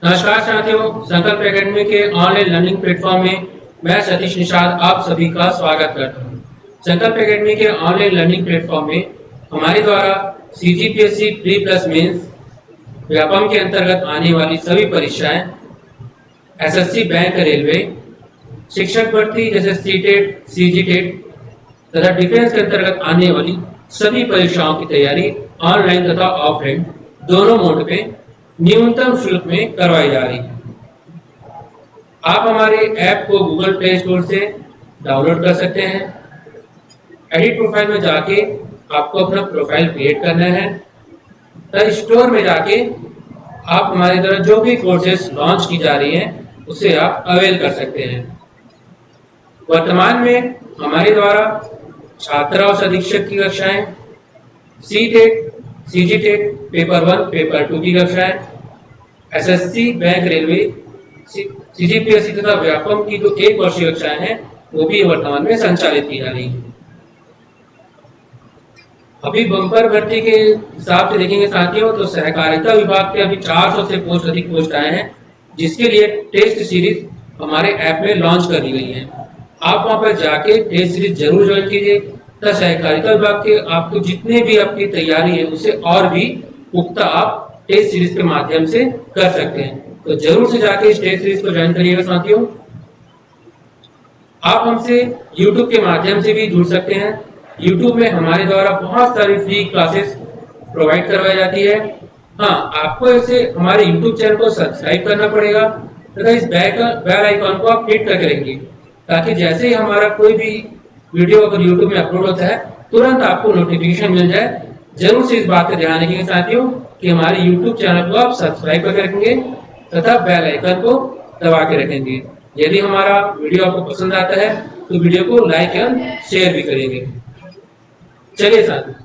नमस्कार साथियों, संकल्प एकेडमी के ऑनलाइन लर्निंग प्लेटफॉर्म में मैं सतीश निषाद आप सभी का स्वागत करता हूं। संकल्प एकेडमी के ऑनलाइन लर्निंग प्लेटफॉर्म में हमारे द्वारा CGPSC pre plus mains Vyapam के अंतर्गत आने वाली सभी परीक्षाएं, एसएससी बैंक रेलवे, शिक्षक भर्ती जैसे सीटेट, सीजीटेट तथा डिफेंस के अंतर्गत आने वाली सभी परीक्षाओं की तैयारी ऑनलाइन तथा ऑफलाइन दोनों मोड में न्यूनतम शुल्क में करवाई जा रही है। आप हमारे ऐप को गूगल प्ले स्टोर से डाउनलोड कर सकते हैं। एडिट प्रोफाइल में जाके आपको अपना प्रोफाइल क्रिएट करना है। तो स्टोर में जाके आप हमारे द्वारा जो भी कोर्सेज लॉन्च की जा रही हैं उसे आप अवेल कर सकते हैं। वर्तमान में हमारे द्वारा छात्रा और अधीक्षक की कक्षाएं, सीटेट, सीजीटेट, पेपर 1, पेपर 2 की कक्षाएं, एसएससी बैंक रेलवे, सीजीपीएससी तथा व्यापम की जो एक वर्षीय कक्षाएं हैं वो भी वर्तमान में संचालित की जा रही है। अभी बम्पर भर्ती के हिसाब से देखेंगे साथियों तो सहकारिता विभाग के अभी 400 से अधिक पोस्ट आए हैं, जिसके लिए टेस्ट सीरीज हमारे ऐप में लॉन्च कर दी गई है। आप वहां पर जाके टेस्ट सीरीज जरूर ज्वाइन कीजिए तथा सहकारिता विभाग के आपको जितने भी आपकी तैयारी है उसे और भी पुख्ता आप टेस्ट सीरीज के माध्यम से कर सकते हैं। तो जरूर से जाके इस टेस्ट सीरीज को ज्वाइन करिएगा साथियों। आप हमसे YouTube के माध्यम से भी जुड़ सकते हैं। YouTube में हमारे द्वारा बहुत सारी फ्री क्लासेस प्रोवाइड करवाई जाती है। हाँ, आपको इसे हमारे YouTube चैनल को सब्सक्राइब करना पड़ेगा तथा इस बेल आइकॉन को आप क्लिक करके रखेंगे ताकि जैसे ही हमारा कोई भी वीडियो अगर YouTube में अपलोड होता है तुरंत आपको नोटिफिकेशन मिल जाए। जरूर से इस बात का ध्यान रखेंगे साथियों कि हमारे YouTube चैनल को आप सब्सक्राइब करके रखेंगे तथा बेल आइकन को दबा के रखेंगे। यदि हमारा वीडियो आपको पसंद आता है तो वीडियो को लाइक एंड शेयर भी करेंगे। चलिए साथियों,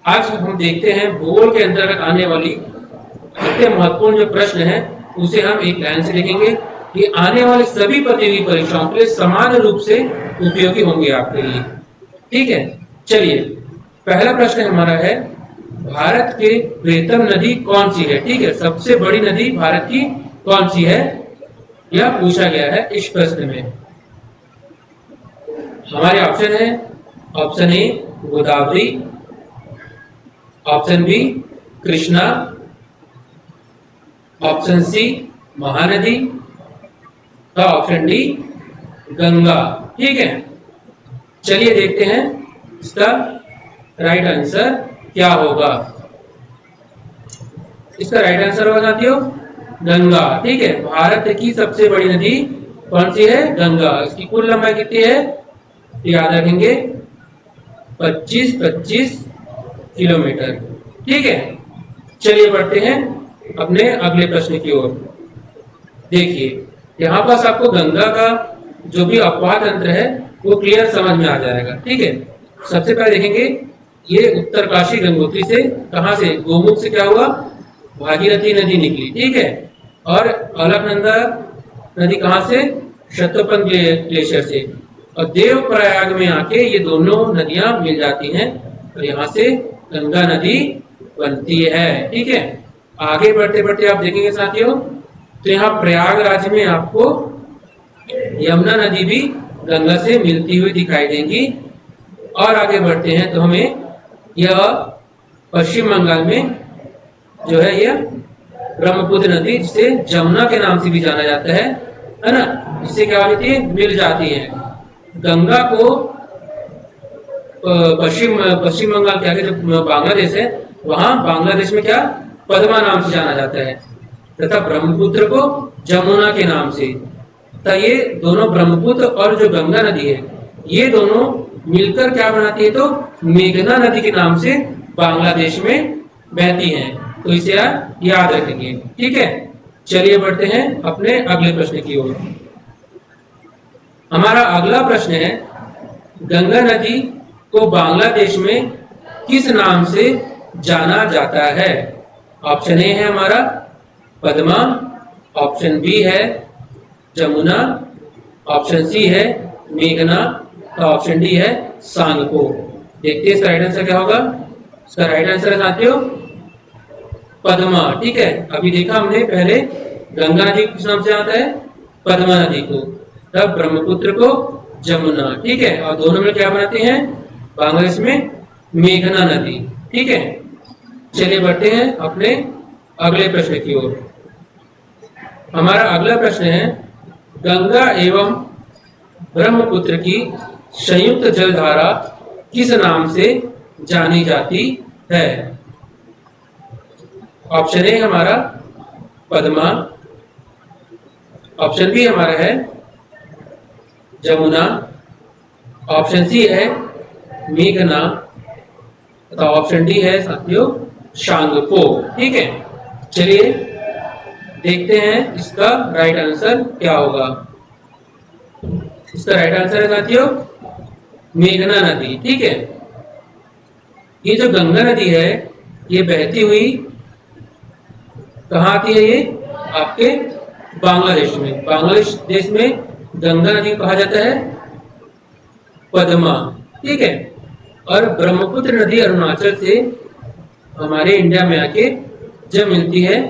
आज हम देखते हैं भूगोल के अंतर्गत आने वाली सबसे महत्वपूर्ण जो प्रश्न है उसे हम एक लाइन से देखेंगे। ये आने वाली सभी प्रतियोगी परीक्षाओं के लिए समान रूप से उपयोगी होंगे आपके लिए। ठीक है, चलिए पहला प्रश्न हमारा है, भारत के बृहत्तम नदी कौन सी है? ठीक है, सबसे बड़ी नदी भारत की कौन सी है यह पूछा गया है इस प्रश्न में। हमारे ऑप्शन है, option A Godavari, option B Krishna, option C Mahanadi, option D Ganga. ठीक है, चलिए देखते हैं इसका राइट आंसर क्या होगा। इसका राइट आंसर होगा साथियों गंगा। ठीक है, भारत की सबसे बड़ी नदी कौन सी है? गंगा। इसकी कुल लंबाई कितनी है याद रखेंगे, 25 किलोमीटर। ठीक है, चलिए बढ़ते हैं अपने अगले प्रश्न की ओर। देखिए यहाँ पास आपको गंगा का जो भी अपवाह तंत्र है वो क्लियर समझ में आ जाएगा। ठीक है, सबसे पहले देखेंगे ये उत्तरकाशी गंगोत्री से कहां से, गोमुख से क्या हुआ, भागीरथी नदी निकली। ठीक है, और अलकनंदा नदी कहां से, शतपथ ग्लेशियर से, और देवप्रयाग में आके ये दोनों नदियां मिल जाती हैं और यहाँ से गंगा नदी बनती है। ठीक है, आगे बढ़ते बढ़ते आप देखेंगे साथियों तो यहाँ प्रयागराज में आपको यमुना नदी भी गंगा से मिलती हुई दिखाई देगी। और आगे बढ़ते हैं तो हमें यह पश्चिम बंगाल में जो है यह ब्रह्मपुत्र नदी जिसे जमुना के नाम से भी जाना जाता है ना, इससे क्या होती है, मिल जाती है। गंगा को पश्चिम बंगाल के आगे जो बांग्लादेश है वहां बांग्लादेश में क्या पद्मा नाम से जाना जाता है तथा ब्रह्मपुत्र को जमुना के नाम से। तो ये दोनों ब्रह्मपुत्र और जो गंगा नदी है ये दोनों मिलकर क्या बनाती है, तो मेघना नदी के नाम से बांग्लादेश में बहती हैं। तो इसे आप याद रखेंगे। ठीक है, चलिए बढ़ते हैं अपने अगले प्रश्न की ओर। हमारा अगला प्रश्न है, गंगा नदी को बांग्लादेश में किस नाम से जाना जाता है? ऑप्शन ए है हमारा पद्मा, ऑप्शन बी है जमुना, ऑप्शन सी है मेघना, तो ऑप्शन डी है सांगपो। देखते हैं इसका राइट आंसर क्या होगा। इसका राइट आंसर है साथियों पद्मा। ठीक है, अभी देखा हमने पहले गंगा नदी को किस नाम से आता है? पद्मा नदी को। तब ब्रह्मपुत्र को जमुना, ठीक है। और दोनों में क्या बनाते हैं? बांग्लादेश में मेघना नदी, ठीक है। चलिए बढ़ते हैं अपने अगले प्रश्न की ओर। हमारा अगला प्रश्न है, गंगा एवं ब्रह्मपुत्र की संयुक्त जलधारा किस नाम से जानी जाती है? ऑप्शन ए हमारा पद्मा, ऑप्शन बी हमारा है जमुना, ऑप्शन सी है मेघना, तथा ऑप्शन डी है साथियों शांगपो, ठीक है। चलिए देखते हैं इसका राइट आंसर क्या होगा। इसका राइट आंसर है साथियों मेघना नदी, ठीक है। ये जो गंगा नदी है ये बहती हुई कहाँ आती है? ये आपके बांग्लादेश में। बांग्लादेश देश में गंगा नदी को कहा जाता है पद्मा, ठीक है। और ब्रह्मपुत्र नदी अरुणाचल से हमारे इंडिया में आके जब मिलती है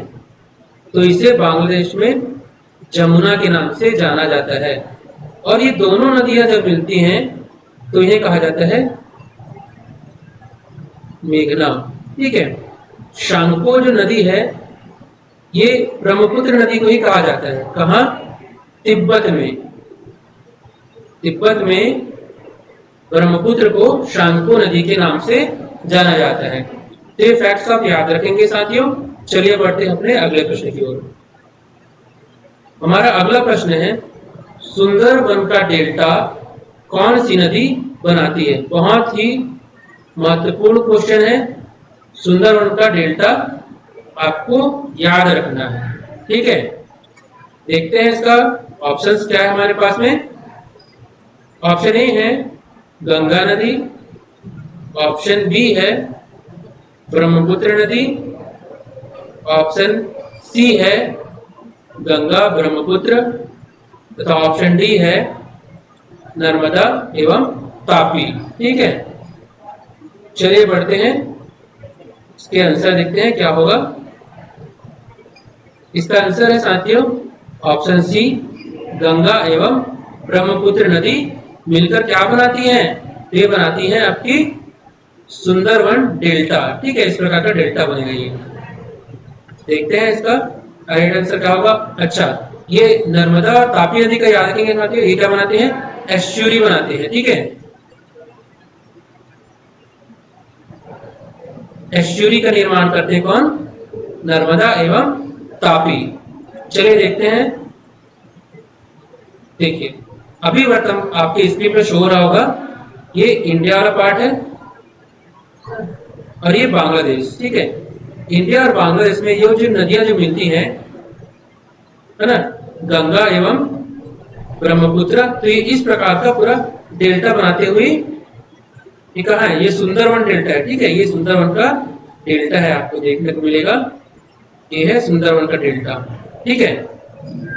तो इसे बांग्लादेश में जमुना के नाम से जाना जाता है। और ये दोनों नदियां जब मिलती हैं तो इन्हें कहा जाता है मेघना, ठीक है। शांगपो जो नदी है ये ब्रह्मपुत्र नदी को ही कहा जाता है। कहाँ? तिब्बत में। तिब्बत में ब्रह्मपुत्र को शांगपो नदी के नाम से जाना जाता है। तो ये फैक्ट्स आप याद रखेंगे साथियों। चलिए बढ़ते हैं अपने अगले प्रश्न की ओर। हमारा अगला प्रश्न है, सुंदरबन का डेल्टा कौन सी नदी बनाती है? बहुत ही महत्वपूर्ण क्वेश्चन है। सुंदरबन का डेल्टा आपको याद रखना है, ठीक है। देखते हैं इसका ऑप्शंस क्या है हमारे पास में। ऑप्शन ए है गंगा नदी, ऑप्शन बी है ब्रह्मपुत्र नदी, ऑप्शन सी है गंगा ब्रह्मपुत्र, तथा ऑप्शन डी है नर्मदा एवं तापी, ठीक है। चलिए बढ़ते हैं, इसके आंसर देखते हैं क्या होगा। इसका आंसर है साथियों ऑप्शन सी, गंगा एवं ब्रह्मपुत्र नदी मिलकर क्या बनाती हैं? ये बनाती हैं आपकी सुंदरबन डेल्टा, ठीक है। इस प्रकार का डेल्टा बनेगा ये। देखते हैं इसका राइट आंसर क्या होगा। अच्छा, ये नर्मदा और तापी नदी का याद रखेंगे साथियों, ये क्या बनाते हैं? एस्चुरी बनाते हैं, ठीक है। एस्चुरी का निर्माण करते हैं कौन? नर्मदा एवं तापी। चलिए देखते हैं। देखिए अभी वर्तमान आपके स्क्रीन पर शो हो रहा होगा, ये इंडिया वाला पार्ट है और ये बांग्लादेश, ठीक है। इंडिया और बांग्लादेश में ये जो नदियां जो मिलती हैं है ना, गंगा एवं ब्रह्मपुत्र, तो ये इस प्रकार का पूरा डेल्टा बनाते हुए ये कहाँ है? ये सुंदरबन डेल्टा है, ठीक है। ये सुंदरबन का डेल्टा है, आपको देखने को मिलेगा। ये है सुंदरबन का डेल्टा, ठीक है।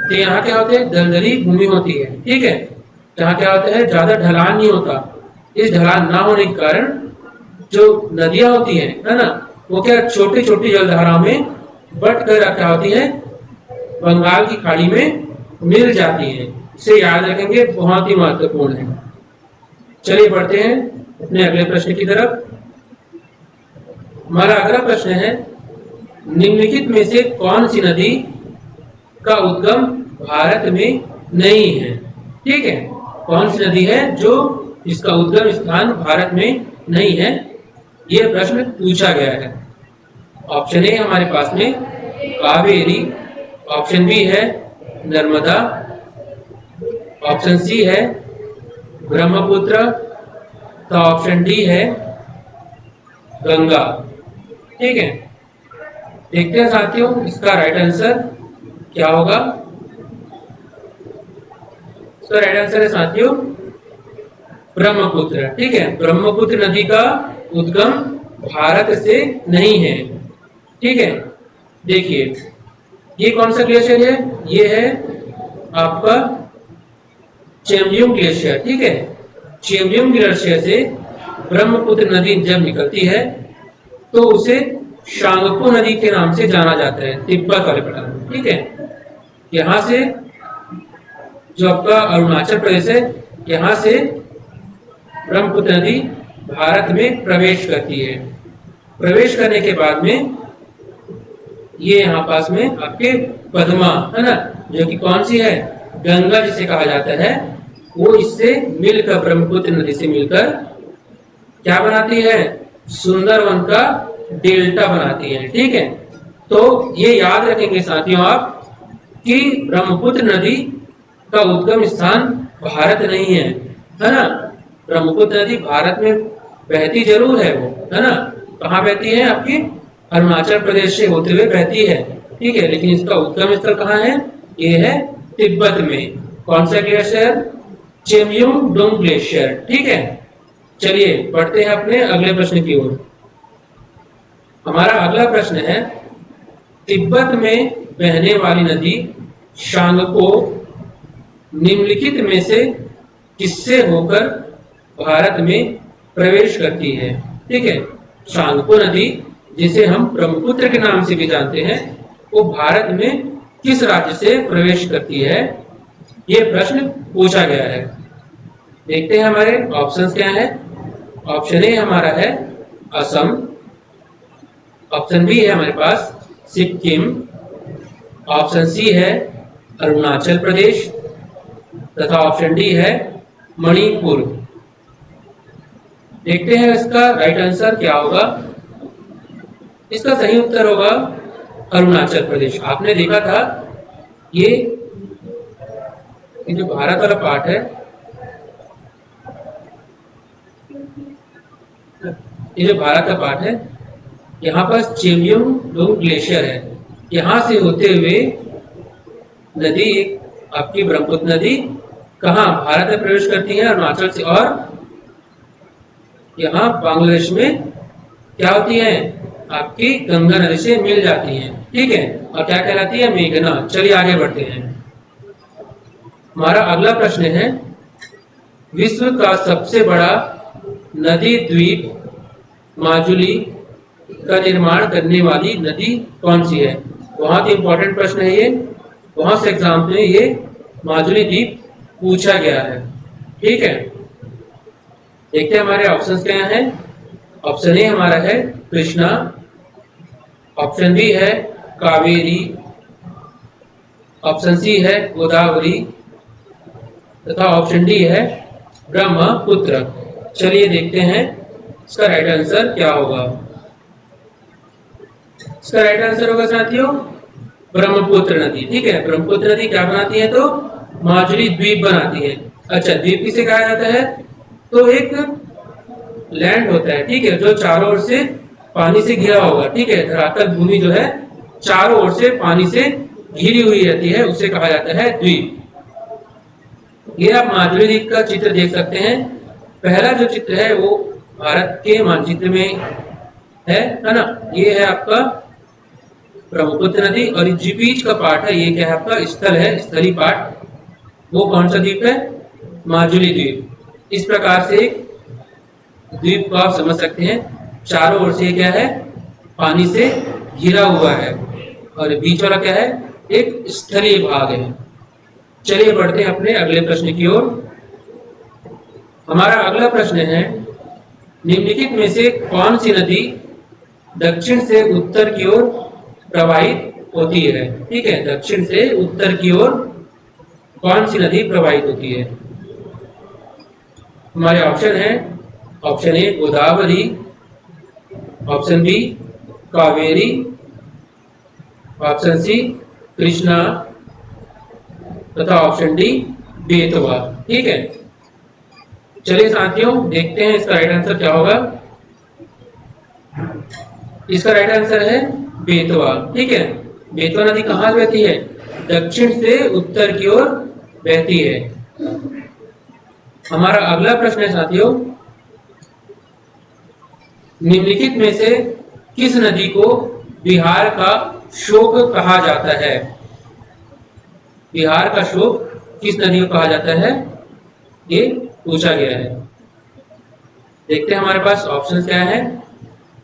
तो यहाँ क्या होते हैं? दलदली भूमि होती है, ठीक है। जहाँ क्या होता है? ज्यादा ढलान नहीं होता। इस ढलान ना होने के कारण जो नदियां होती हैं है ना, वो क्या छोटी छोटी जलधाराओं में बट कर क्या होती है? बंगाल की खाड़ी में मिल जाती है। इसे याद रखेंगे, बहुत ही महत्वपूर्ण है। चलिए बढ़ते हैं अपने अगले प्रश्न की तरफ। हमारा अगला प्रश्न है, निम्नलिखित में से कौन सी नदी का उद्गम भारत में नहीं है? ठीक है, कौन सी नदी है जो इसका उद्गम स्थान भारत में नहीं है? यह प्रश्न पूछा गया है। ऑप्शन ए हमारे पास में कावेरी, ऑप्शन बी है नर्मदा, ऑप्शन सी है ब्रह्मपुत्र, तो ऑप्शन डी है गंगा। ठीक है, देखते हैं साथियों इसका राइट आंसर क्या होगा। इसका राइट आंसर है साथियों ब्रह्मपुत्र। ठीक है, ब्रह्मपुत्र नदी का उद्गम भारत से नहीं है। ठीक है, देखिए ये कौन सा ग्लेशियर है? ये है आपका चेमयूंग ग्लेशियर। ठीक है, चेमयूंग ग्लेशियर से ब्रह्मपुत्र नदी जब निकलती है तो उसे शांगपो नदी के नाम से जाना जाता है, तिब्बत वाले पठार में। ठीक है, यहाँ से जो आपका अरुणाचल प्रदेश है, यहाँ से ब्रह्मपुत्र नदी भारत में प्रवेश करती है। प्रवेश करने के बाद में ये यहाँ पास में आपके पद्मा है ना, जो कि कौन सी है, गंगा जिसे कहा जाता है, वो इससे मिलकर ब्रह्मपुत्र नदी से मिलकर क्या बनाती है, सुंदरवन का डेल्टा बनाती है। ठीक है, तो ये याद रखेंगे साथियों आप कि ब्रह्मपुत्र नदी का उद्गम स्थान भारत नहीं है ना। ब्रह्मपुत्र नदी भारत में बहती जरूर है, वो है ना, कहाँ बहती है, आपकी अरुणाचल प्रदेश से होते हुए बहती है। ठीक है, लेकिन इसका उद्गम स्थल कहाँ है, ये है तिब्बत में। कौन सा ग्लेशियर, चेमयुंग डोंग ग्लेशियर। ठीक है, चलिए बढ़ते हैं अपने अगले प्रश्न की ओर। हमारा अगला प्रश्न है, तिब्बत में बहने वाली नदी शांगपो निम्नलिखित में से किससे होकर भारत में प्रवेश करती है। ठीक है, शांगपो नदी जिसे हम ब्रह्मपुत्र के नाम से भी जानते हैं, वो भारत में किस राज्य से प्रवेश करती है, ये प्रश्न पूछा गया है। देखते हैं हमारे ऑप्शंस क्या है। ऑप्शन ए हमारा है असम, ऑप्शन बी है हमारे पास सिक्किम, ऑप्शन सी है अरुणाचल प्रदेश तथा ऑप्शन डी है मणिपुर। देखते हैं इसका राइट आंसर क्या होगा। इसका सही उत्तर होगा अरुणाचल प्रदेश। आपने देखा था ये जो भारत वाला पार्ट है, ये जो भारत का पार्ट है, यहाँ पर चेमयुंग डोंग ग्लेशियर है, यहाँ से होते हुए नदी आपकी ब्रह्मपुत्र नदी कहाँ भारत में प्रवेश करती है, अरुणाचल से, और यहाँ बांग्लादेश में क्या होती है, आपकी गंगा नदी से मिल जाती है। ठीक है, और क्या कहलाती है, मेघना। चलिए आगे बढ़ते हैं। हमारा अगला प्रश्न है, विश्व का सबसे बड़ा नदी द्वीप माजुली का निर्माण करने वाली नदी कौन सी है। बहुत ही इंपॉर्टेंट प्रश्न है ये, बहुत से एग्जाम में ये माजुली द्वीप पूछा गया है। ठीक है, देखते हैं हमारे ऑप्शंस क्या हैं। ऑप्शन ए हमारा है कृष्णा, ऑप्शन बी है कावेरी, ऑप्शन सी है गोदावरी तथा ऑप्शन डी है ब्रह्मपुत्र। चलिए देखते हैं इसका राइट आंसर क्या होगा। इसका राइट आंसर होगा साथियों ब्रह्मपुत्र नदी। ठीक है, ब्रह्मपुत्र नदी क्या बनाती है, तो माजुली द्वीप बनाती है। अच्छा, द्वीप किसे कहा जाता है, तो एक लैंड होता है, ठीक है, जो चारों ओर से पानी से घिरा होगा। ठीक है, धरातल भूमि जो है चारों ओर से पानी से घिरी हुई रहती है, उसे कहा जाता है द्वीप। ये आप माजुली द्वीप का चित्र देख सकते हैं। पहला जो चित्र है वो भारत के मानचित्र में है ना, ये है आपका ब्रह्मपुत्र नदी, और जो बीच का पार्ट है ये क्या है, आपका स्थल है, स्थलीय पार्ट। वो कौन सा द्वीप है, माजुली द्वीप। इस प्रकार से द्वीप को आप समझ सकते हैं, चारों ओर से क्या है, पानी से घिरा हुआ है, और बीच वाला क्या है, एक स्थलीय भाग है। चलिए बढ़ते हैं अपने अगले प्रश्न की ओर। हमारा अगला प्रश्न है, निम्नलिखित में से कौन सी नदी दक्षिण से उत्तर की ओर प्रवाहित होती है। ठीक है, दक्षिण से उत्तर की ओर कौन सी नदी प्रवाहित होती है। हमारे ऑप्शन है, option A Godavari, option B Kaveri, option C Krishna तथा ऑप्शन डी बेतवा। ठीक है, चलिए साथियों देखते हैं इसका राइट आंसर क्या होगा। इसका राइट आंसर है बेतवा। ठीक है, बेतवा नदी कहाँ बहती है, दक्षिण से उत्तर की ओर बहती है। हमारा अगला प्रश्न है साथियों, निम्नलिखित में से किस नदी को बिहार का शोक कहा जाता है। बिहार का शोक किस नदी को कहा जाता है, ये पूछा गया है। देखते हैं हमारे पास ऑप्शन क्या है।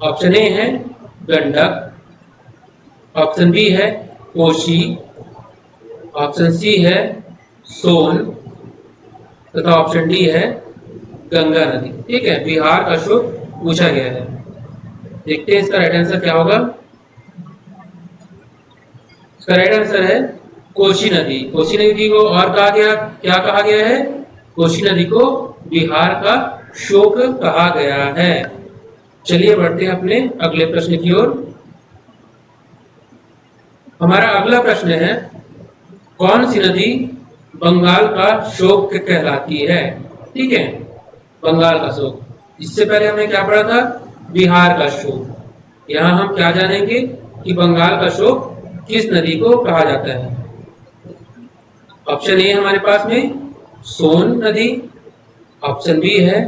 ऑप्शन ए है गंडक, ऑप्शन बी है कोशी, ऑप्शन सी है सोन तथा ऑप्शन डी है गंगा नदी। ठीक है, बिहार का शोक पूछा गया है। देखते हैं इसका राइट आंसर क्या होगा। इसका राइट आंसर है कोसी नदी। कोसी नदी को और कहा गया, क्या कहा गया है? कोसी नदी को बिहार का शोक कहा गया है। चलिए बढ़ते हैं अपने अगले प्रश्न की ओर। हमारा अगला प्रश्न है, कौन सी नदी बंगाल का शोक कहलाती है? ठीक है, बंगाल का शोक। इससे पहले हमने क्या पढ़ा था? बिहार का शोक। यहाँ हम क्या जानेंगे कि बंगाल का शोक किस नदी को कहा जाता है। ऑप्शन ए हमारे पास में सोन नदी, ऑप्शन बी है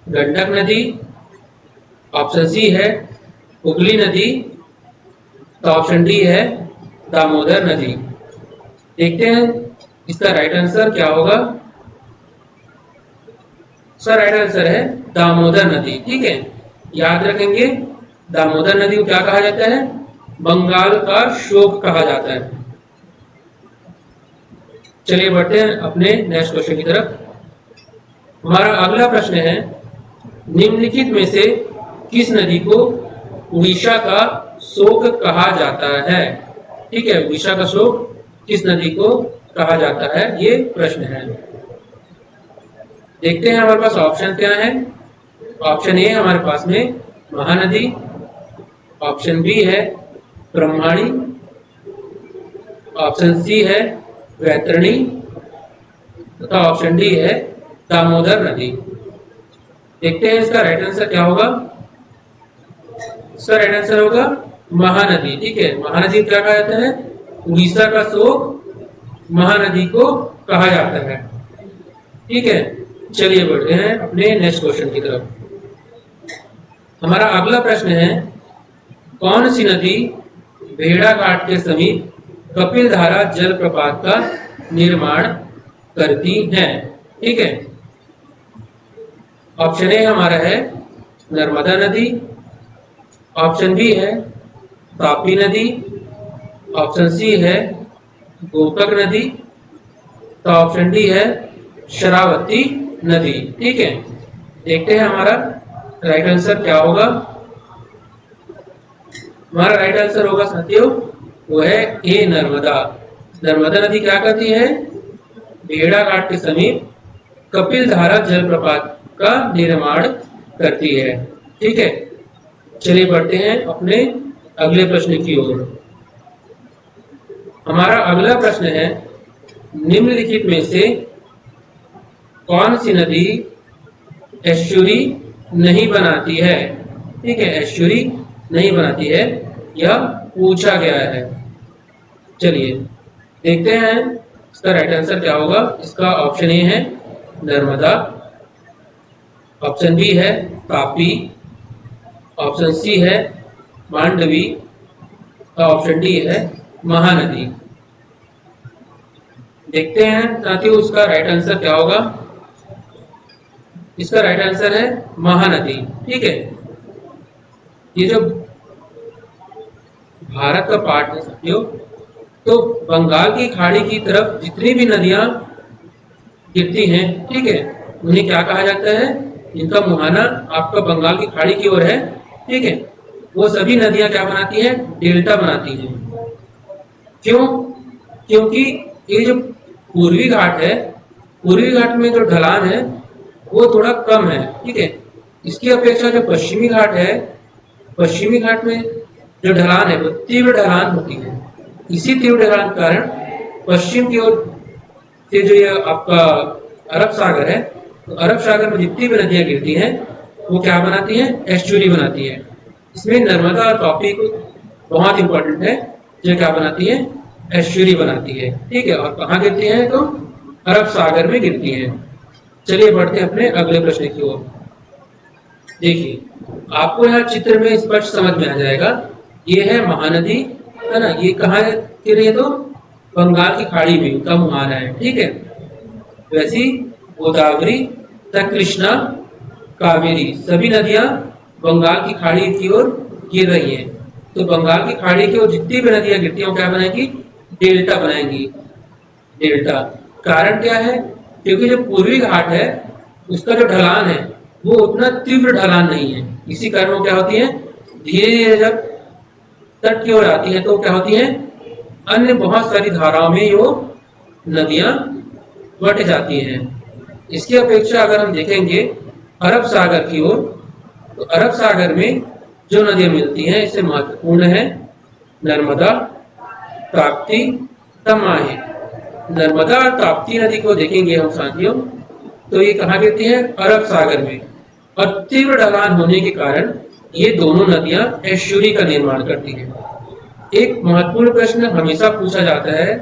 गंडक नदी, ऑप्शन सी है हुगली नदी, तो ऑप्शन डी है दामोदर नदी। देखते हैं इसका राइट आंसर क्या होगा। सर राइट आंसर है दामोदर नदी। ठीक है, याद रखेंगे दामोदर नदी को क्या कहा जाता है? बंगाल का शोक कहा जाता है। चलिए बढ़ते हैं अपने नेक्स्ट क्वेश्चन की तरफ। हमारा अगला प्रश्न है, निम्नलिखित में से किस नदी को उड़ीसा का शोक कहा जाता है? ठीक है, उड़ीसा का शोक किस नदी को कहा जाता है, ये प्रश्न है। देखते हैं हमारे पास ऑप्शन क्या है। ऑप्शन ए हमारे पास में महानदी, ऑप्शन बी है ब्रह्मणी, ऑप्शन सी है वैतरणी तथा ऑप्शन डी है दामोदर नदी। देखते हैं इसका राइट आंसर क्या होगा। इसका राइट आंसर होगा महानदी। ठीक है, महानदी क्या कहा जाता है? उड़ीसा का शोक महानदी को कहा जाता है। ठीक है, चलिए बढ़ते हैं अपने नेक्स्ट क्वेश्चन की तरफ। हमारा अगला प्रश्न है, कौन सी नदी भेड़ा घाट के समीप कपिल धारा जलप्रपात का निर्माण करती है? ठीक है, ऑप्शन ए हमारा है नर्मदा नदी, ऑप्शन बी है तापी नदी, ऑप्शन सी है गोकर्ण नदी, तो ऑप्शन डी है शरावती नदी। ठीक है, देखते हैं हमारा राइट आंसर क्या होगा। हमारा राइट आंसर होगा साथियों, वो है ए नर्मदा। नर्मदा नदी क्या करती है? भेड़ा घाट के समीप कपिल धारा जलप्रपात का निर्माण करती है। ठीक है, चलिए बढ़ते हैं अपने अगले प्रश्न की ओर। हमारा अगला प्रश्न है, निम्नलिखित में से कौन सी नदी एस्चुरी नहीं बनाती है? ठीक है, एस्चुरी नहीं बनाती है, यह पूछा गया है। चलिए देखते हैं इसका राइट आंसर क्या होगा। इसका ऑप्शन ए है नर्मदा, ऑप्शन बी है तापी, ऑप्शन सी है मांडवी, और ऑप्शन डी है महानदी। देखते हैं साथियों इसका राइट आंसर क्या होगा। इसका राइट आंसर है महानदी। ठीक है, ये जो भारत का पार्ट है साथियों, तो बंगाल की खाड़ी की तरफ जितनी भी नदियां गिरती हैं, ठीक है, उन्हें क्या कहा जाता है? इनका मुहाना आपका बंगाल की खाड़ी की ओर है। ठीक है, वो सभी नदियां क्या बनाती हैं? डेल्टा बनाती हैं। क्यों? क्योंकि ये जो पूर्वी घाट है, पूर्वी घाट में जो ढलान है वो थोड़ा कम है। ठीक है, इसकी अपेक्षा जो पश्चिमी घाट है, पश्चिमी घाट में जो ढलान है वो तीव्र ढलान होती है। इसी तीव्र ढलान के कारण पश्चिम की ओर से जो ये आपका अरब सागर है, तो अरब सागर में जितनी भी नदियां गिरती हैं वो क्या बनाती हैं? एस्चुरी बनाती है। इसमें नर्मदा और तापी को बहुत इंपॉर्टेंट है, जो क्या बनाती है? एस्चुरी बनाती है। ठीक है, और कहाँ गिरती है? तो अरब सागर में गिरती है। चलिए बढ़ते हैं अपने अगले प्रश्न की ओर। देखिए, आपको यहाँ चित्र में स्पष्ट समझ में आ जाएगा, ये है महानदी, है ना। ये कहाँ गिर रही है? तो बंगाल की खाड़ी में उनका मुहाना है। ठीक है, वैसी गोदावरी तथा कृष्णा, कावेरी सभी नदियां बंगाल की खाड़ी की ओर गिर रही हैं। तो बंगाल की खाड़ी की ओर जितनी भी नदियां गिरती हैं वो क्या बनाएंगी? डेल्टा बनाएंगी। डेल्टा। कारण क्या है? क्योंकि जो पूर्वी घाट है उसका जो ढलान है वो उतना तीव्र ढलान नहीं है, इसी कारण वो क्या होती है, धीरे धीरे जब तट की ओर आती है तो क्या होती है, अन्य बहुत सारी धाराओं में वो नदियां बट जाती हैं। इसकी अपेक्षा अगर हम देखेंगे अरब सागर की ओर, तो अरब सागर में जो नदियां मिलती हैं इससे महत्वपूर्ण है नर्मदा, ताप्ती, तमाही। नर्मदा और ताप्ती नदी को देखेंगे हम साथियों तो ये कहाँ गिरती है, अरब सागर में, और तीव्र ढलान होने के कारण ये दोनों नदियां एस्चुरी का निर्माण करती हैं। एक महत्वपूर्ण प्रश्न हमेशा पूछा जाता है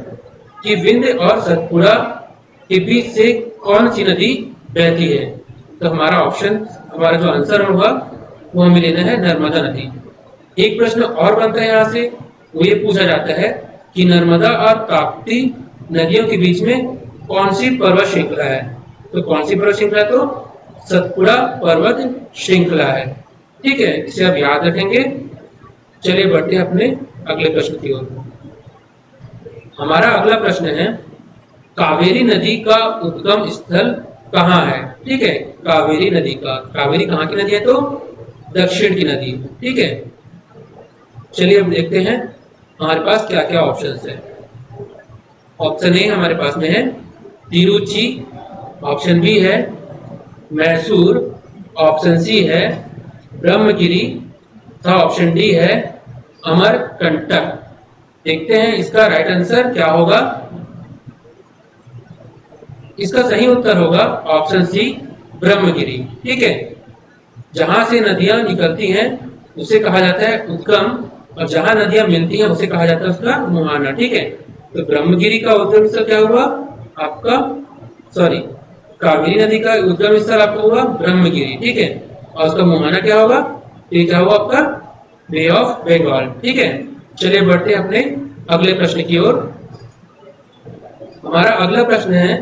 कि विंध्य और सतपुड़ा के बीच से कौन सी नदी बहती है, तो हमारा जो आंसर होगा वो हमें लेना है नर्मदा नदी। एक प्रश्न और बनता है यहाँ से, वो ये पूछा जाता है कि नर्मदा और ताप्ती नदियों के बीच में कौन सी पर्वत श्रृंखला है, तो कौन सी पर्वत श्रृंखला, तो सतपुड़ा पर्वत श्रृंखला है। ठीक है, इसे आप याद रखेंगे। चलिए बढ़ते हैं अपने अगले प्रश्न की ओर। हमारा अगला प्रश्न है कावेरी नदी का उद्गम स्थल कहाँ है। ठीक है, कावेरी नदी कावेरी कहाँ की नदी है, तो दक्षिण की नदी। ठीक है, चलिए अब देखते हैं हमारे पास क्या क्या ऑप्शंस है। ऑप्शन ए हमारे पास में है तिरुचि, ऑप्शन बी है मैसूर, ऑप्शन सी है ब्रह्मगिरी तथा ऑप्शन डी है अमरकंटक। देखते हैं इसका राइट आंसर क्या होगा। इसका सही उत्तर होगा ऑप्शन सी ब्रह्मगिरी। ठीक है, जहां से नदियां निकलती हैं उसे कहा जाता है उद्गम, और जहां नदियां मिलती हैं उसे कहा जाता है उसका मुहाना। ठीक है, तो ब्रह्मगिरी का उद्गम स्थल क्या हुआ आपका, कावेरी नदी का उद्गम स्थल आपका हुआ ब्रह्मगिरी। ठीक है, और उसका मुहाना क्या होगा, ये क्या हुआ आपका बे ऑफ बंगाल। ठीक है, चलिए बढ़ते हैं अपने अगले प्रश्न की ओर। हमारा अगला प्रश्न है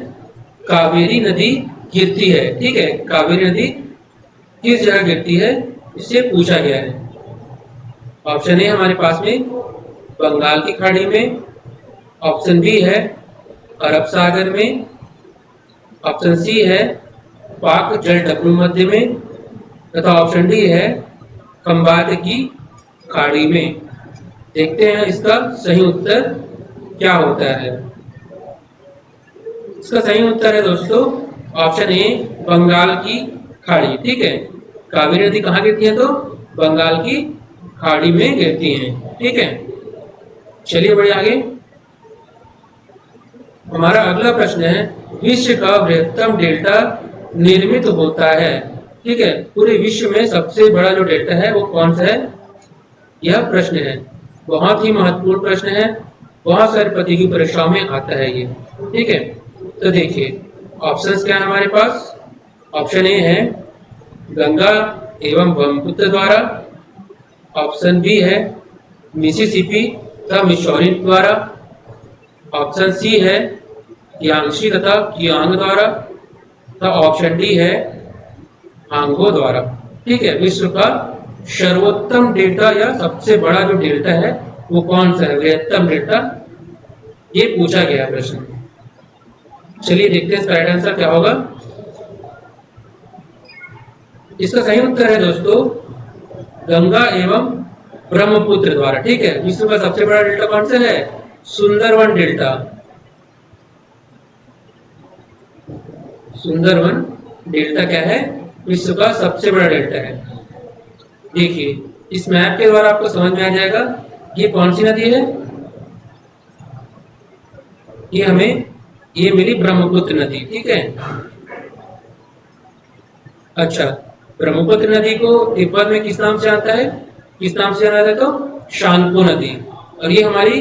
कावेरी नदी गिरती है। ठीक है, कावेरी नदी किस जगह गिरती है, इससे पूछा गया है। ऑप्शन ए हमारे पास में बंगाल की खाड़ी में, ऑप्शन बी है अरब सागर में, ऑप्शन सी है पाक जलढक्कन मध्य में, तथा ऑप्शन डी है खंबात की खाड़ी में। देखते हैं इसका सही उत्तर क्या होता है। इसका सही उत्तर है दोस्तों ऑप्शन ए बंगाल की खाड़ी। ठीक है, कावेरी नदी कहाँ गिरती है, तो बंगाल की खाड़ी में गिरती हैं। ठीक है, चलिए बढ़िया आगे। हमारा अगला प्रश्न है विश्व का बृहत्तम डेल्टा निर्मित होता है। ठीक है, पूरे विश्व में सबसे बड़ा जो डेल्टा है वो कौन सा है, यह प्रश्न है। बहुत ही महत्वपूर्ण प्रश्न है, बहुत सारे प्रतियोगी परीक्षाओं में आता है ये। ठीक है, तो देखिए ऑप्शंस क्या है हमारे पास। ऑप्शन ए है गंगा एवं ब्रह्मपुत्र द्वारा, ऑप्शन बी है मिसिसिपी तथा मिसौरी द्वारा, ऑप्शन सी है यांगशी तथा कियांग द्वारा, तथा ऑप्शन डी है हांगो द्वारा। ठीक है, विश्व का सर्वोत्तम डेल्टा या सबसे बड़ा जो डेल्टा है वो कौन सा है, बृहत्तम डेल्टा, ये पूछा गया प्रश्न। चलिए देखते हैं इसका राइट आंसर क्या होगा। इसका सही उत्तर है दोस्तों गंगा एवं ब्रह्मपुत्र द्वारा। ठीक है, विश्व का सबसे बड़ा डेल्टा कौन सा है, सुंदरवन डेल्टा। सुंदरवन डेल्टा क्या है, विश्व का सबसे बड़ा डेल्टा है। देखिए इस मैप के द्वारा आपको समझ में आ जाएगा ये कौन सी नदी है, ये मिली ब्रह्मपुत्र नदी। ठीक है, अच्छा ब्रह्मपुत्र नदी को तिब्बत में किस नाम से आता है, किस नाम से जाना जाता है, तो शानपो नदी। और ये हमारी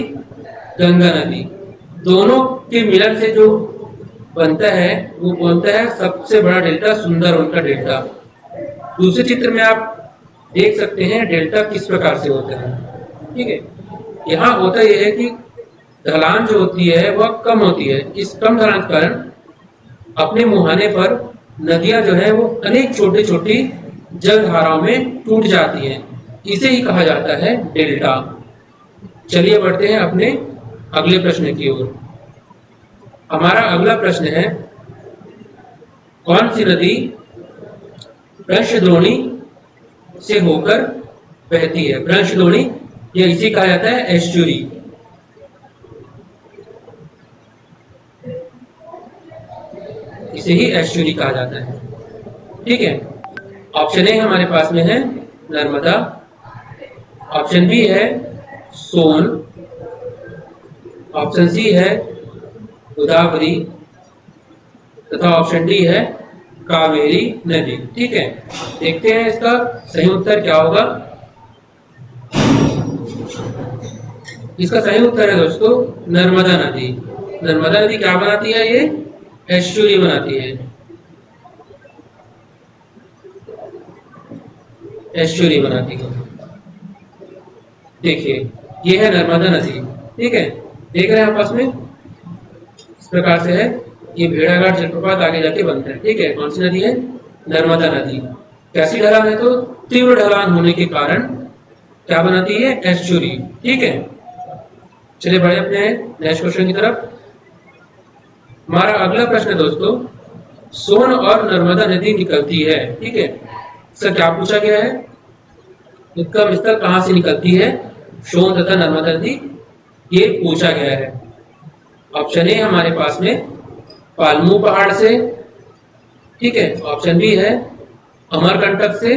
गंगा नदी, दोनों के मिलन से जो बनता है वो बनता है सबसे बड़ा डेल्टा, सुंदरवन का डेल्टा। दूसरे चित्र में आप देख सकते हैं डेल्टा किस प्रकार से होता है। ठीक है, यहाँ होता यह है कि ढलान जो होती है वह कम होती है। इस कम ढलान के कारण अपने मुहाने पर नदियां जो है वो अनेक छोटी छोटी जल धाराओं में टूट जाती हैं, इसे ही कहा जाता है डेल्टा। चलिए बढ़ते हैं अपने अगले प्रश्न की ओर। हमारा अगला प्रश्न है, कौन सी नदी प्रंशद्रोणी से होकर बहती है? प्रंशद्रोणी या इसे कहा जाता है एस्चुरी। इसे ही एस्चुरी कहा जाता है। ठीक है, ऑप्शन ए हमारे पास में है नर्मदा, ऑप्शन बी है सोन, ऑप्शन सी है गोदावरी तथा ऑप्शन डी है कावेरी नदी। ठीक है, देखते हैं इसका सही उत्तर क्या होगा। इसका सही उत्तर है दोस्तों नर्मदा नदी। नर्मदा नदी क्या बनाती है? ये एस्चुरी बनाती है, एस्चुरी बनाती है। देखिए ये है नर्मदा नदी। ठीक है, देख रहे हैं आपस में इस प्रकार से है। ये भेड़ाघाट जलप्रपात आगे जाके बनता है। ठीक है, कौन सी नदी है? नर्मदा नदी। कैसी ढलान है? तो तीव्र ढलान होने के कारण क्या बनाती है? एस्चुरी। ठीक है, चलिए बढ़े अपने नेक्स्ट क्वेश्चन की तरफ। हमारा अगला प्रश्न दोस्तों, सोन और नर्मदा नदी निकलती है। ठीक है, इसका क्या पूछा गया है? उद्गम स्थल कहां से निकलती है सोन तथा नर्मदा नदी, ये पूछा गया है। ऑप्शन ए हमारे पास में पालमू पहाड़ से, ठीक है, ऑप्शन बी है अमरकंटक से,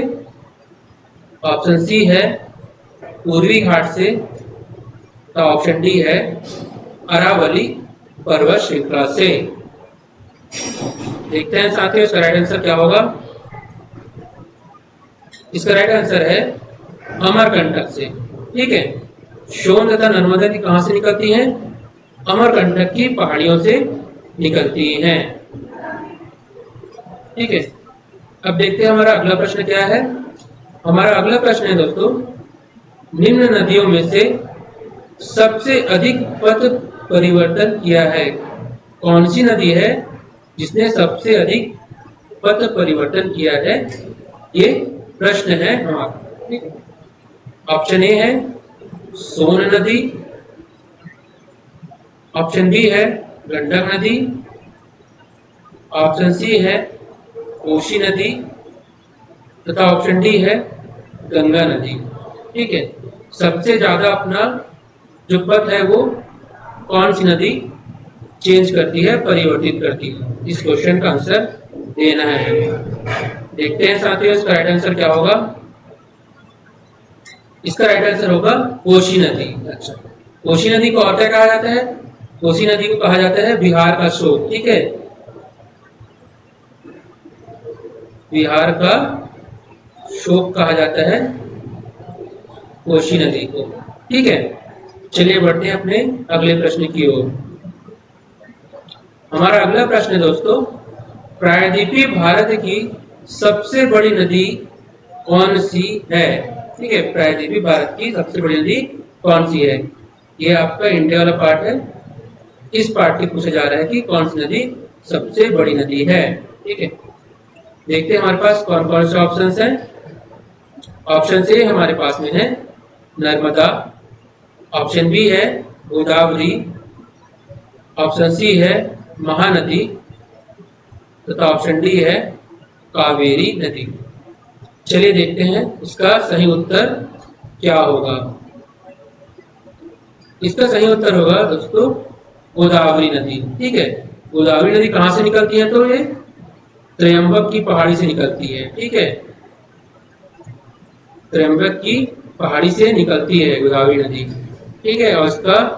ऑप्शन सी है पूर्वी घाट से, तो ऑप्शन डी है अरावली पर्वत श्रृंखला से। देखते हैं साथियों इसका राइट आंसर क्या होगा। इसका राइट आंसर है अमरकंटक से। ठीक है, सोन तथा नर्मदा नदी कहां से निकलती हैं? अमरकंटक की पहाड़ियों से निकलती हैं। ठीक है, अब देखते हैं हमारा अगला प्रश्न क्या है। हमारा अगला प्रश्न है दोस्तों, निम्न नदियों में से सबसे अधिक पथ परिवर्तन किया है? कौन सी नदी है जिसने सबसे अधिक पथ परिवर्तन किया है? ये प्रश्न है हमारा। ठीक है, ऑप्शन ए है सोन नदी, ऑप्शन बी है गंडक नदी, ऑप्शन सी है कोसी नदी तथा ऑप्शन डी है गंगा नदी। ठीक है, सबसे ज्यादा अपना जो पथ है वो कौन सी नदी चेंज करती है, परिवर्तित करती है? इस क्वेश्चन का आंसर देना है। देखते हैं साथियों इसका राइट आंसर क्या होगा। इसका राइट आंसर होगा कोसी नदी। अच्छा, कोसी नदी को और क्या कहा जाता है? कोसी नदी को कहा जाता है बिहार का शोक। ठीक है, बिहार का शोक कहा जाता है कोसी नदी को। ठीक है, चलिए बढ़ते हैं अपने अगले प्रश्न की ओर। हमारा अगला प्रश्न है दोस्तों, प्रायद्वीपीय भारत की सबसे बड़ी नदी कौन सी है? ठीक है, प्रायद्वीपीय भारत की सबसे बड़ी नदी कौन सी है? ये आपका इंडिया वाला पार्ट है। इस पार्ट के पूछा जा रहा है कि कौन सी नदी सबसे बड़ी नदी है। ठीक है, देखते हैं हमारे पास कौन कौन से ऑप्शंस हैं। ऑप्शन ए हमारे पास में है नर्मदा, ऑप्शन बी है गोदावरी, ऑप्शन सी है महानदी तथा ऑप्शन डी है कावेरी नदी। चलिए देखते हैं इसका सही उत्तर क्या होगा। इसका सही उत्तर होगा दोस्तों गोदावरी नदी। ठीक है, गोदावरी नदी कहां से निकलती है? तो ये त्रयंबक की पहाड़ी से निकलती है। ठीक है, त्रयंबक की पहाड़ी से निकलती है गोदावरी नदी। ठीक है, और इसका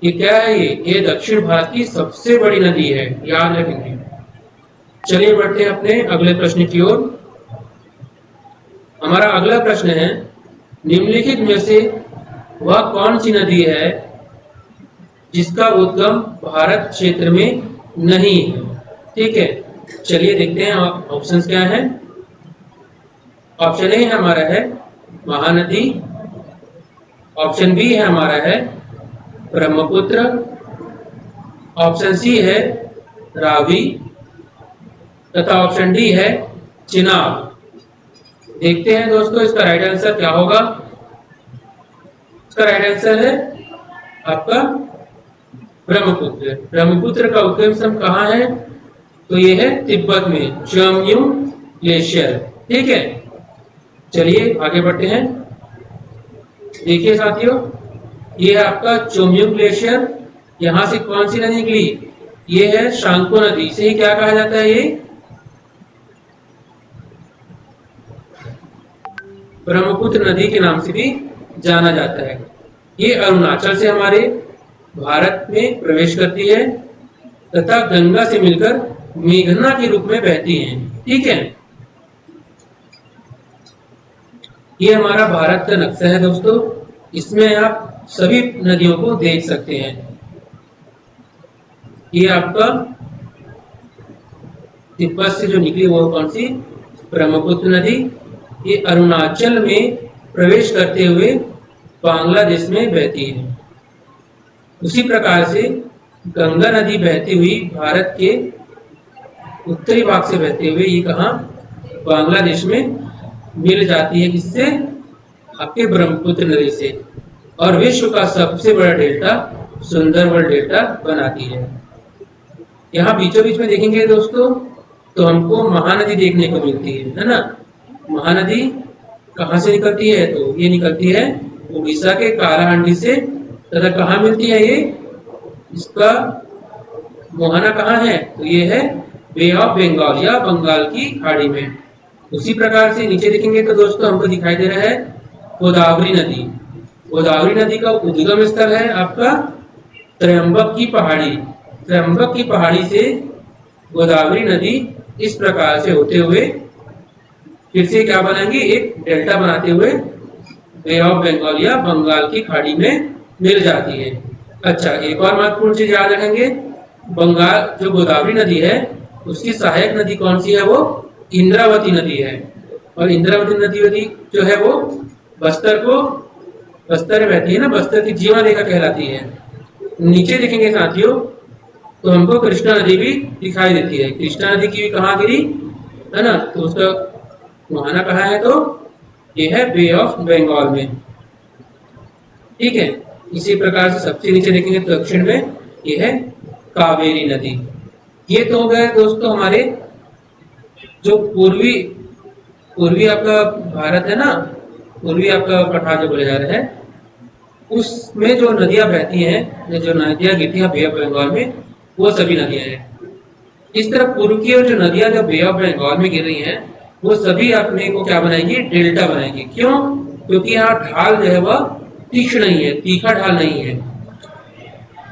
ये क्या है? ये दक्षिण भारत की सबसे बड़ी नदी है, याद रखेंगे। चलिए बढ़ते हैं अपने अगले प्रश्न की ओर। हमारा अगला प्रश्न है, निम्नलिखित में से वह कौन सी नदी है जिसका उद्गम भारत क्षेत्र में नहीं है? ठीक है, चलिए देखते हैं ऑप्शंस क्या हैं। ऑप्शन ए हमारा है महानदी, ऑप्शन बी है हमारा है ब्रह्मपुत्र, ऑप्शन सी है रावी तथा ऑप्शन डी है चिनाब। देखते हैं दोस्तों इसका राइट आंसर क्या होगा। इसका राइट आंसर है आपका ब्रह्मपुत्र। ब्रह्मपुत्र का उद्गम स्थान कहाँ है? तो ये है तिब्बत में, चोमयू ग्लेशियर। ठीक है, चलिए आगे बढ़ते हैं। देखिए साथियों, ये है आपका चोमयू ग्लेशियर। यहाँ से कौन सी नदी निकली? ये है शांको नदी। इसे क्या कहा जाता है? ये ब्रह्मपुत्र नदी के नाम से भी जाना जाता है। ये अरुणाचल से हमारे भारत में प्रवेश करती है तथा गंगा से मिलकर मेघना के रूप में बहती है। ठीक है, ये हमारा भारत का नक्शा है दोस्तों। इसमें आप सभी नदियों को देख सकते हैं। ये आपका तिब्बत से जो निकली वो कौन सी? ब्रह्मपुत्र नदी। ये अरुणाचल में प्रवेश करते हुए बांग्लादेश में बहती है। उसी प्रकार से गंगा नदी बहती हुई भारत के उत्तरी भाग से बहते हुए ये कहाँ? बांग्लादेश में मिल जाती है। किससे? आपके ब्रह्मपुत्र नदी से। और विश्व का सबसे बड़ा डेल्टा सुंदरबन डेल्टा बनाती है। यहाँ बीचों बीच में देखेंगे दोस्तों तो हमको महानदी देखने को मिलती है ना। महानदी कहाँ से निकलती है? तो ये निकलती है उड़ीसा के कालाहांडी से। तथा कहाँ मिलती है ये? इसका मुहाना कहाँ है? तो ये है बे ऑफ बंगाल या बंगाल की खाड़ी में। उसी प्रकार से नीचे देखेंगे तो दोस्तों हमको दिखाई दे रहा है गोदावरी नदी। गोदावरी नदी का उद्गम स्थल है आपका त्रयंबक की पहाड़ी। त्रयंबक की पहाड़ी से गोदावरी नदी इस प्रकार से होते हुए फिर से क्या बनाएंगे? एक डेल्टा बनाते हुए बे ऑफ बंगाल या बंगाल की खाड़ी में मिल जाती है। अच्छा, एक और महत्वपूर्ण चीज याद रखेंगे, बंगाल जो गोदावरी नदी है उसकी सहायक नदी कौन सी है? वो इंद्रावती नदी है। और इंद्रावती नदी जो है वो बस्तर में बहती है ना, बस्तर की जीवन रेखा कहलाती है। नीचे देखेंगे साथियों तो हमको कृष्णा नदी भी दिखाई देती है। कृष्णा नदी की भी कहाँ गिरी है ना? तो उसका मुहाना कहाँ है? तो ये है बे ऑफ बंगाल में। ठीक है, इसी प्रकार से सबसे नीचे देखेंगे तो दक्षिण में ये है कावेरी नदी। ये तो हो गए दोस्तों हमारे जो पूर्वी आपका भारत है ना, पूर्वी आपका पठार जो बोला जा रहा है, उसमें जो नदियां बहती हैं, जो नदियां गिरती हैं बे ऑफ बंगाल में, वो सभी नदियां हैं। इस तरह पूर्व की ओर जो नदियां जो बे ऑफ बंगाल में गिर रही हैं वो सभी अपने को क्या बनाएंगी? डेल्टा बनाएंगी। क्यों? क्योंकि यहाँ ढाल जो है वह तीक्ष्ण नहीं है, तीखा ढाल नहीं है।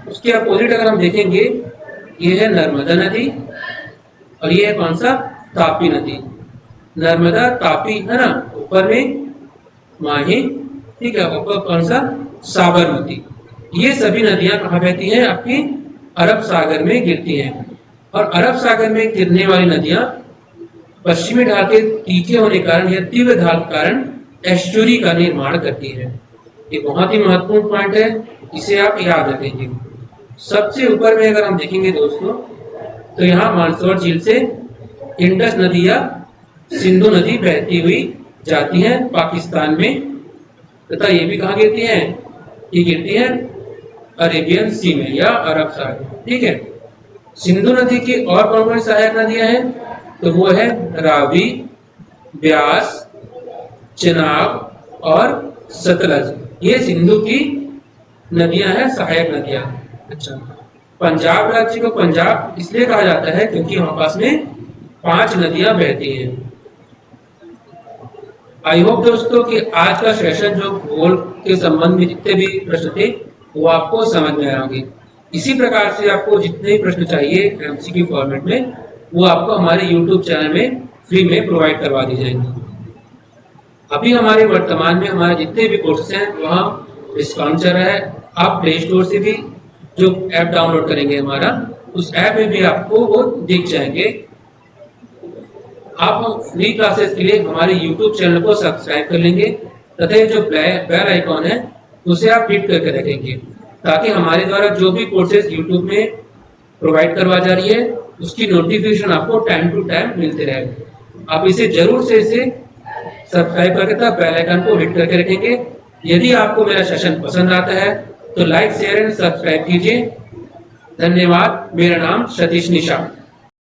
उसके अपोजिट अगर हम देखेंगे ये है नर्मदा नदी और ये है कौन सा? तापी नदी। नर्मदा तापी है ना, ऊपर में माही, ठीक है, ऊपर कौन सा? साबरमती। ये सभी नदियां कहाँ बहती हैं? आपकी अरब सागर में गिरती हैं। और अरब सागर में गिरने वाली नदियां पश्चिमी ढाल के तीखे होने के कारण या तीव्र ढाल के कारण एस्चुरी का निर्माण करती है। ये बहुत ही महत्वपूर्ण पॉइंट है, इसे आप याद रखेंगे। सबसे ऊपर में अगर हम देखेंगे दोस्तों तो यहाँ मानसरोवर झील से इंडस नदी या सिंधु नदी बहती हुई जाती है पाकिस्तान में। तथा ये भी कहाँ गिरती हैं? ये गिरती है अरेबियन सी में या अरब सागर। ठीक है, सिंधु नदी की और कौन कौन सहायक नदियां हैं? तो वो है रावी, ब्यास, चेनाब और सतलज। ये सिंधु की नदियां हैं, सहायक नदियां। अच्छा, पंजाब राज्य को पंजाब इसलिए कहा जाता है क्योंकि वहां पास में 5 नदियां बहती हैं। आई होप दोस्तों कि आज का सेशन जो भूगोल के संबंध में जितने भी प्रश्न थे वो आपको समझ में आए होंगे। इसी प्रकार से आपको जितने भी प्रश्न चाहिए एमसीक्यू फॉर्मेट में वो आपको हमारे यूट्यूब चैनल में फ्री में प्रोवाइड करवा दी जाएंगे। अभी हमारे वर्तमान में हमारे जितने भी कोर्सेज हैं वहाँ डिस्काउंट चल रहा है। आप प्ले स्टोर से भी जो ऐप डाउनलोड करेंगे हमारा, उस ऐप में भी आपको वो दिख जाएंगे। आप फ्री क्लासेस के लिए हमारे YouTube चैनल को सब्सक्राइब कर लेंगे तथा जो बेल आइकॉन है उसे आप हिट करके रखेंगे ताकि हमारे द्वारा जो भी कोर्सेज YouTube में प्रोवाइड करवा जा रही है उसकी नोटिफिकेशन आपको टाइम टू टाइम मिलते रहेगा। आप इसे जरूर से इसे सब्सक्राइब करके तब बेल आइकन को हिट करके रखेंगे। यदि आपको मेरा सेशन पसंद आता है तो लाइक, शेयर एंड सब्सक्राइब कीजिए धन्यवाद। मेरा नाम सतीश निषाद।